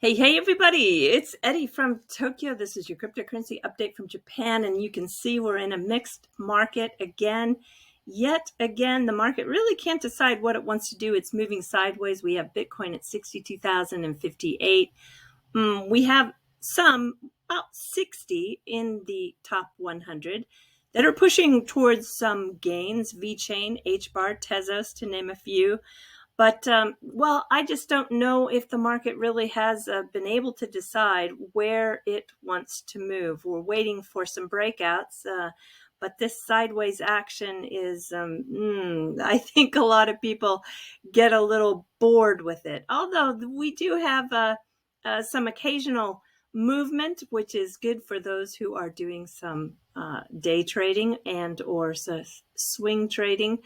Hey, everybody. It's Eddie from Tokyo. This is your cryptocurrency update from Japan, and you can see we're in a mixed market again. Yet again, the market really can't decide what it wants to do. It's moving sideways. We have Bitcoin at 62,058. We have about 60 in the top 100 that are pushing towards some gains. VeChain, HBAR, Tezos, to name a few. But, I just don't know if the market really has been able to decide where it wants to move. We're waiting for some breakouts, but this sideways action is, I think a lot of people get a little bored with it. Although we do have some occasional movement, which is good for those who are doing some day trading and or swing trading.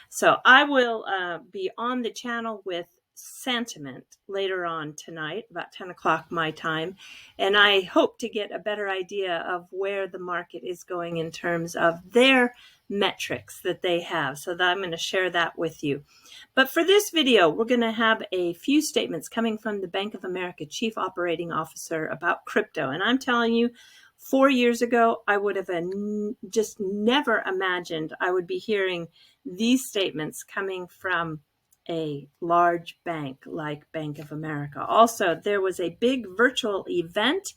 So I will be on the channel with sentiment later on tonight, about 10 o'clock my time. And I hope to get a better idea of where the market is going in terms of their metrics that they have. So that I'm going to share that with you. But for this video, we're going to have a few statements coming from the Bank of America Chief Operating Officer about crypto. And I'm telling you, 4 years ago, I would have just never imagined I would be hearing these statements coming from a large bank like Bank of America. Also, there was a big virtual event.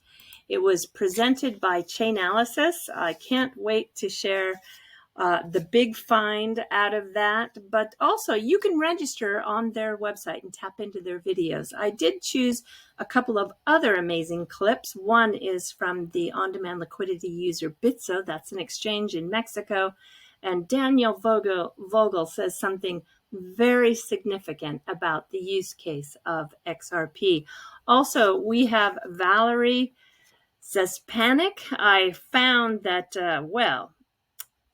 It was presented by Chainalysis. I can't wait to share the big find out of that, but also you can register on their website and tap into their videos. I did choose a couple of other amazing clips. One is from the on-demand liquidity user Bitso. That's an exchange in Mexico. And Daniel Vogel says something very significant about the use case of XRP. Also, we have Valerie Zespanic. I found that,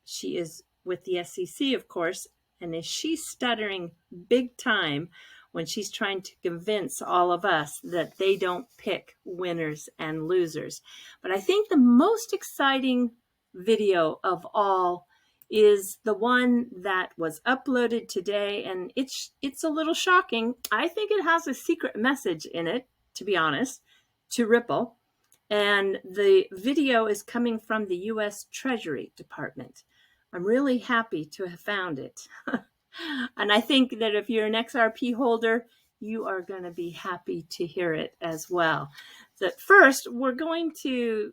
she is with the SEC, of course, and is she stuttering big time when she's trying to convince all of us that they don't pick winners and losers. But I think the most exciting video of all is the one that was uploaded today, and it's a little shocking. I think it has a secret message in it, to be honest, to Ripple. And the video is coming from the U.S. Treasury Department. I'm really happy to have found it. And I think that if you're an XRP holder, you are going to be happy to hear it as well. So first, we're going to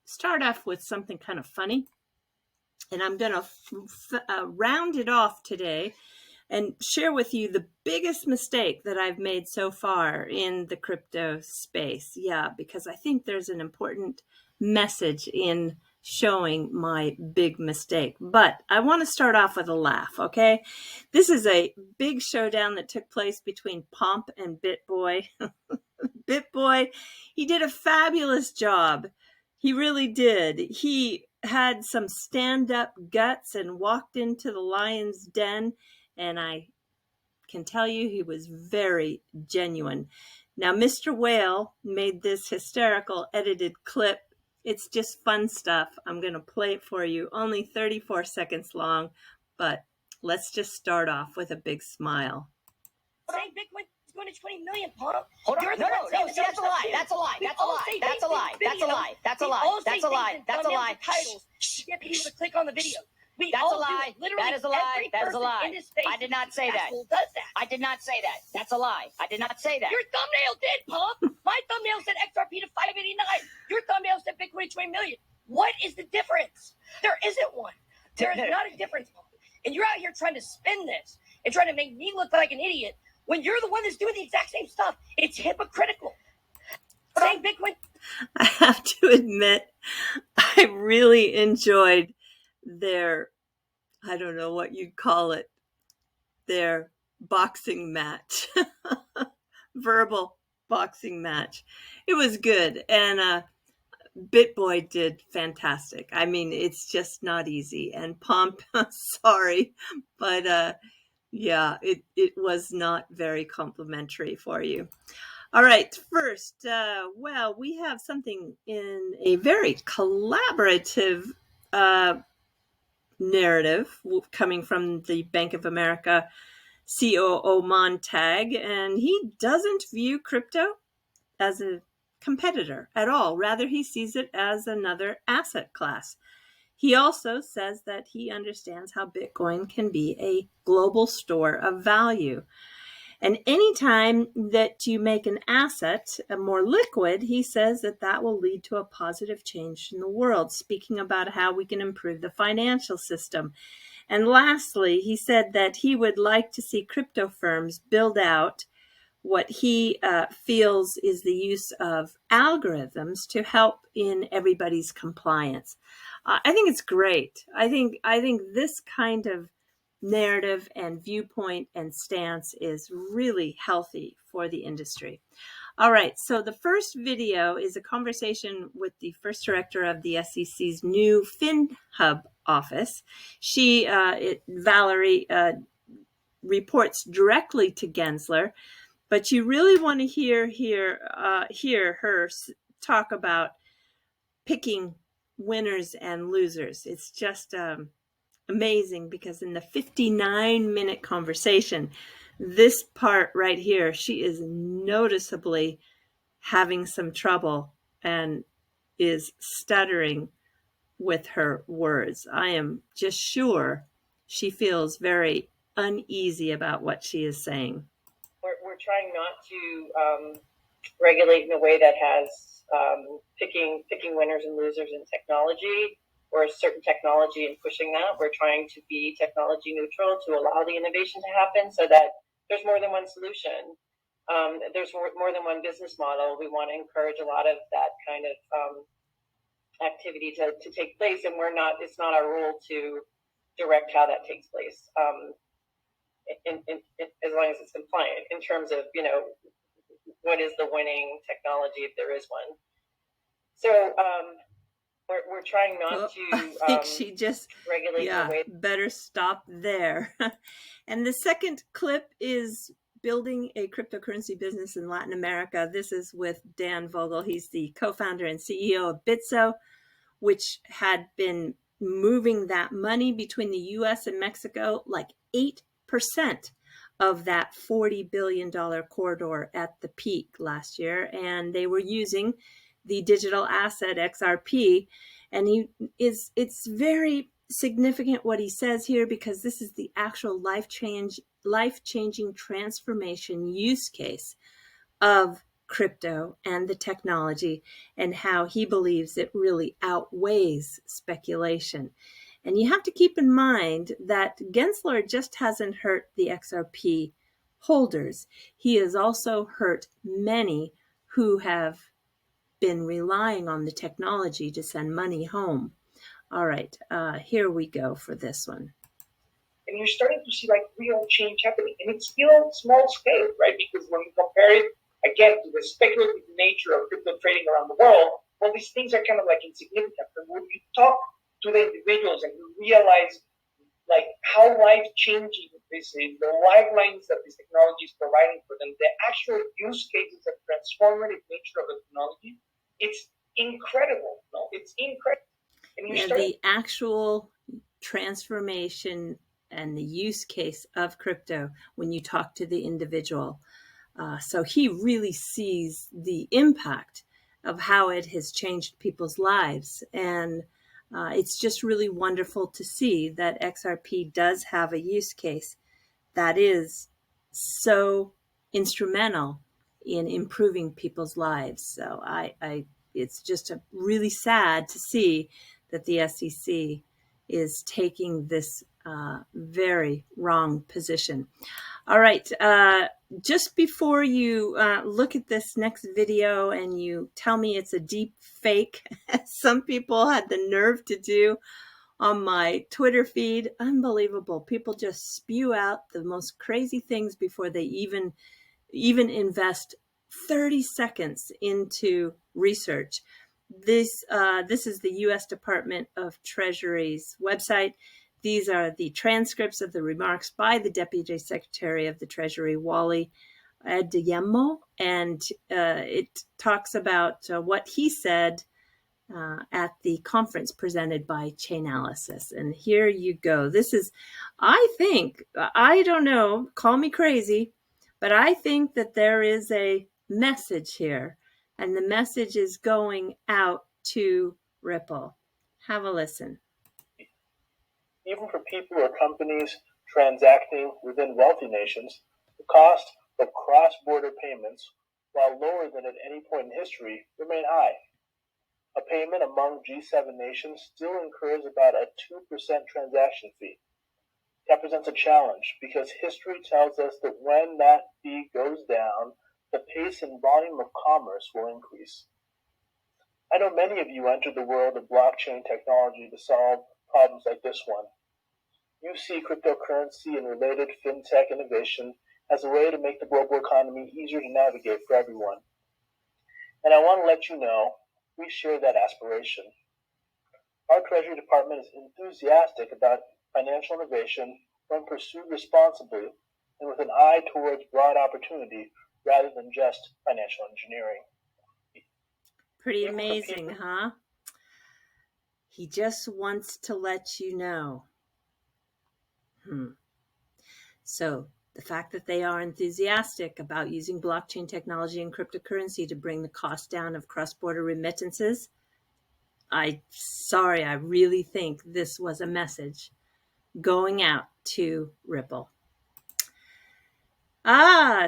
start off with something kind of funny. And I'm going to round it off today and share with you the biggest mistake that I've made so far in the crypto space. Yeah, because I think there's an important message in showing my big mistake. But I want to start off with a laugh, okay? This is a big showdown that took place between Pomp and Bitboy. Bitboy, he did a fabulous job. He really did. He had some stand-up guts and walked into the lion's den, and I can tell you he was very genuine. Now, Mr. Whale made this hysterical edited clip. It's just fun stuff. I'm going to play it for you. Only 34 seconds long, but let's just start off with a big smile. Saying Bitcoin is going to 20 million, Pomp. Hold on. No, that's a lie. That's a lie. That's a lie. That's a lie. That's a lie. That's a lie. That's a lie. That's a lie. Titles to get people to click on the video. That's a lie. That is a lie. That is a lie. I did not say that. Does that. I did not say that. That's a lie. I did not say that. Your thumbnail did, Pomp. My thumbnail said XRP to 589. Your thumbnail said Bitcoin to 20 million. What is the difference? There isn't one. There is not a difference, Pomp. And you're out here trying to spin this and trying to make me look like an idiot when you're the one that's doing the exact same stuff. It's hypocritical. Saying Bitcoin. I have to admit, I really enjoyed their, I don't know what you'd call it, their boxing match, verbal boxing match. It was good. And Bitboy did fantastic. I mean, it's just not easy. And Pomp, sorry, but yeah, it was not very complimentary for you. All right, first, we have something in a very collaborative narrative coming from the Bank of America COO Montag, and he doesn't view crypto as a competitor at all. Rather, he sees it as another asset class. He also says that he understands how Bitcoin can be a global store of value. And anytime that you make an asset more liquid, he says that that will lead to a positive change in the world, speaking about how we can improve the financial system. And lastly, he said that he would like to see crypto firms build out what he feels is the use of algorithms to help in everybody's compliance. I think it's great. I think this kind of narrative and viewpoint and stance is really healthy for the industry. All right, so the first video is a conversation with the first director of the SEC's new FinHub office. Valerie, reports directly to Gensler, but you really want to hear her talk about picking winners and losers. It's just amazing, because in the 59-minute conversation, this part right here, she is noticeably having some trouble and is stuttering with her words. I am just sure she feels very uneasy about what she is saying. We're trying not to regulate in a way that has picking winners and losers in technology, or a certain technology and pushing that. We're trying to be technology neutral to allow the innovation to happen, so that there's more than one solution. There's more than one business model. We want to encourage a lot of that kind of activity to take place, and it's not our role to direct how that takes place. As long as it's compliant in terms of, what is the winning technology, if there is one. So we're trying not to I think she just regulate the way. Better stop there. And the second clip is building a cryptocurrency business in Latin America. This is with Dan Vogel. He's the co-founder and CEO of Bitso, which had been moving that money between the US and Mexico like 8% of that $40 billion corridor at the peak last year. And they were using the digital asset XRP. And it's very significant what he says here, because this is the actual life-changing transformation use case of crypto and the technology, and how he believes it really outweighs speculation. And you have to keep in mind that Gensler just hasn't hurt the XRP holders. He has also hurt many who have been relying on the technology to send money home. All right, here we go for this one. And you're starting to see like real change happening. And it's still small scale, right? Because when you compare it, again, to the speculative nature of crypto trading around the world, well, these things are kind of like insignificant. But when you talk to the individuals and you realize like how life-changing this is, the lifelines that this technology is providing for them, the actual use cases, the transformative nature of the technology, it's incredible. No, it's incredible. And the actual transformation and the use case of crypto when you talk to the individual. So he really sees the impact of how it has changed people's lives. And it's just really wonderful to see that XRP does have a use case that is so instrumental in improving people's lives. So it's just really sad to see that the SEC is taking this very wrong position. All right, just before you look at this next video and you tell me it's a deep fake, as some people had the nerve to do on my Twitter feed, unbelievable. People just spew out the most crazy things before they even invest 30 seconds into research. This is the U.S. Department of Treasury's website. These are the transcripts of the remarks by the Deputy Secretary of the Treasury, Wally, Adeyemo, and it talks about what he said at the conference presented by Chainalysis. And here you go. This is, I don't know, call me crazy, but I think that there is a message here And the message is going out to Ripple. Have a listen. Even for people or companies transacting within wealthy nations, the cost of cross-border payments, while lower than at any point in history, remain high. A payment among G7 nations still incurs about a 2% transaction fee. That presents a challenge because history tells us that when that fee goes down, the pace and volume of commerce will increase. I know many of you entered the world of blockchain technology to solve problems like this one. You see cryptocurrency and related fintech innovation as a way to make the global economy easier to navigate for everyone. And I want to let you know, we share that aspiration. Our Treasury Department is enthusiastic about financial innovation when pursued responsibly and with an eye towards broad opportunity rather than just financial engineering. Pretty amazing, huh? He just wants to let you know. So the fact that they are enthusiastic about using blockchain technology and cryptocurrency to bring the cost down of cross-border remittances, I really think this was a message going out to Ripple.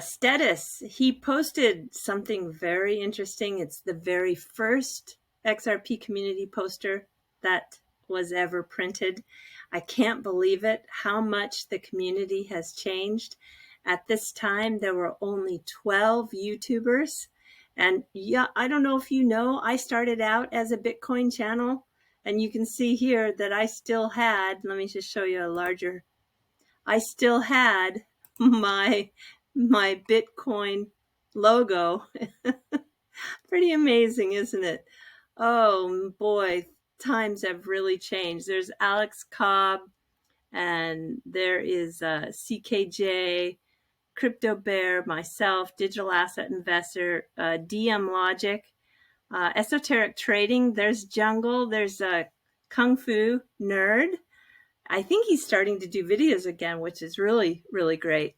Status. He posted something very interesting. It's the very first XRP Community poster that was ever printed. I can't believe it, how much the community has changed. At this time, there were only 12 YouTubers. And yeah, I don't know if you know, I started out as a Bitcoin channel. And you can see here that I still had, let me just show you a larger, I still had my Bitcoin logo. Pretty amazing, isn't it? Oh boy, times have really changed. There's Alex Cobb, and there is CKJ, Crypto Bear, myself, Digital Asset Investor, DM Logic, Esoteric Trading. There's Jungle. There's Kung Fu Nerd. I think he's starting to do videos again, which is really, really great.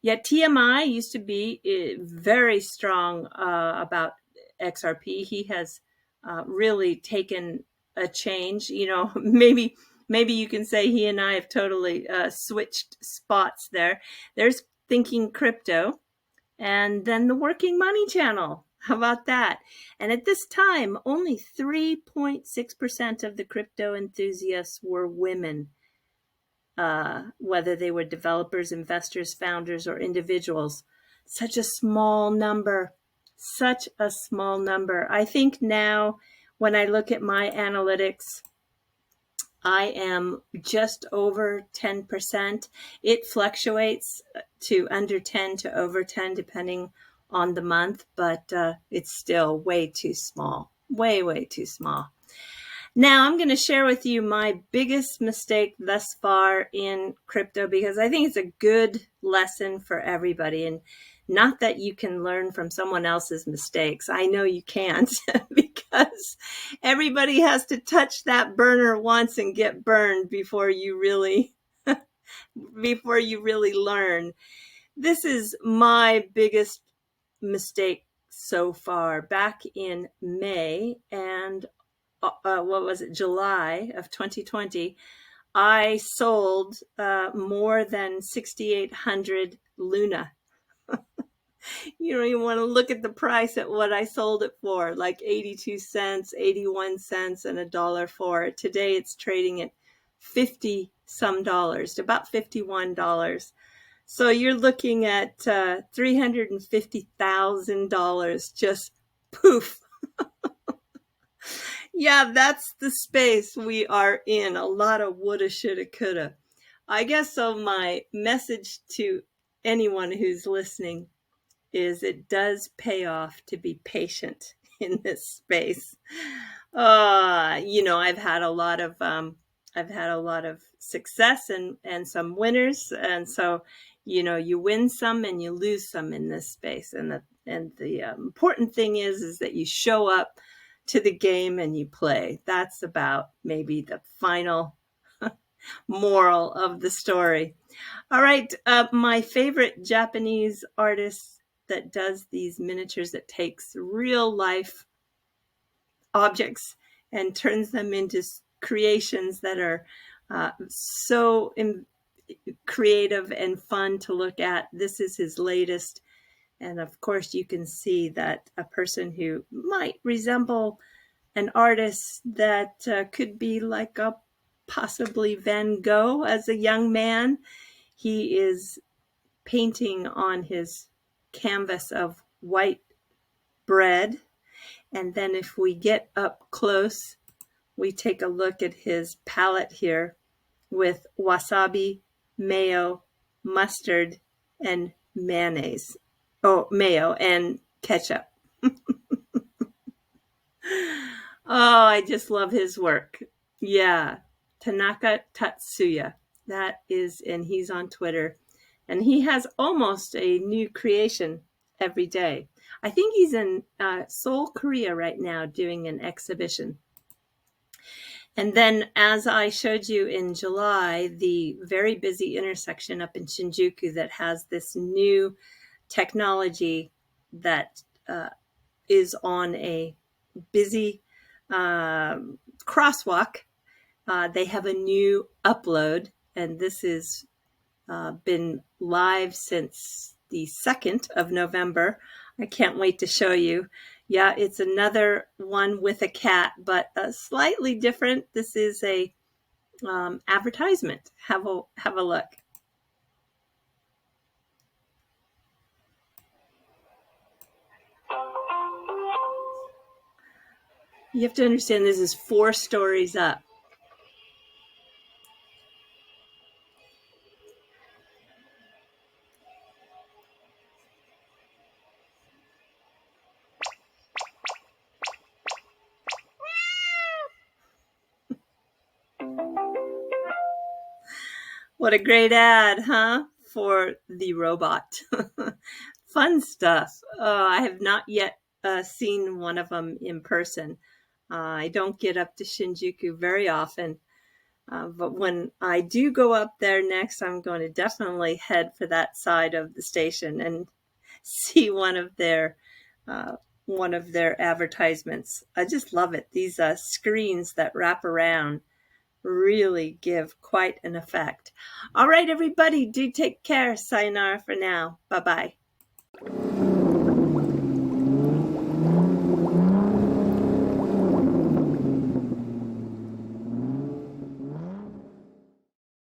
Yet TMI used to be very strong about XRP. He has really taken a change. You know, maybe you can say he and I have totally switched spots there. There's Thinking Crypto, and then the Working Money channel. How about that? And at this time, only 3.6% of the crypto enthusiasts were women. Whether they were developers, investors, founders, or individuals. Such a small number, such a small number. I think now when I look at my analytics, I am just over 10%. It fluctuates to under 10 to over 10 depending on the month, but it's still way too small, way too small. Now, I'm going to share with you my biggest mistake thus far in crypto because I think it's a good lesson for everybody. And not that you can learn from someone else's mistakes. I know you can't because everybody has to touch that burner once and get burned before you really learn. This is my biggest mistake so far. Back in May and July of 2020, I sold more than 6,800 Luna. You don't even want to look at the price at what I sold it for, like 82 cents, 81 cents, and $1 for it. Today it's trading at 50 some dollars, about $51. So you're looking at $350,000 just poof. Yeah, that's the space we are in. A lot of woulda, shoulda, coulda. I guess so. My message to anyone who's listening is it does pay off to be patient in this space. I've had a lot of success and some winners, and so you win some and you lose some in this space. And the important thing is that you show up to the game and you play. That's about maybe the final moral of the story. All right, my favorite Japanese artist that does these miniatures that takes real life objects and turns them into creations that are so creative and fun to look at. This is his latest. And of course, you can see that a person who might resemble an artist that could be like a possibly Van Gogh as a young man. He is painting on his canvas of white bread. And then if we get up close, we take a look at his palette here with wasabi, mayo, mustard, and mayonnaise. Oh, mayo and ketchup. Oh, I just love his work. Yeah, Tanaka Tatsuya. That is, and he's on Twitter. And he has almost a new creation every day. I think he's in Seoul, Korea right now doing an exhibition. And then, as I showed you in July, the very busy intersection up in Shinjuku that has this new technology that is on a busy crosswalk. They have a new upload, and this has been live since the 2nd of November. I can't wait to show you. Yeah, it's another one with a cat, but slightly different. This is a advertisement. Have a look. You have to understand this is 4 stories up. What a great ad, huh? For the robot. Fun stuff. I have not yet seen one of them in person. I don't get up to Shinjuku very often. But when I do go up there next, I'm going to definitely head for that side of the station and see one of their advertisements. I just love it. These screens that wrap around really give quite an effect. All right, everybody, do take care. Sayonara for now. Bye-bye.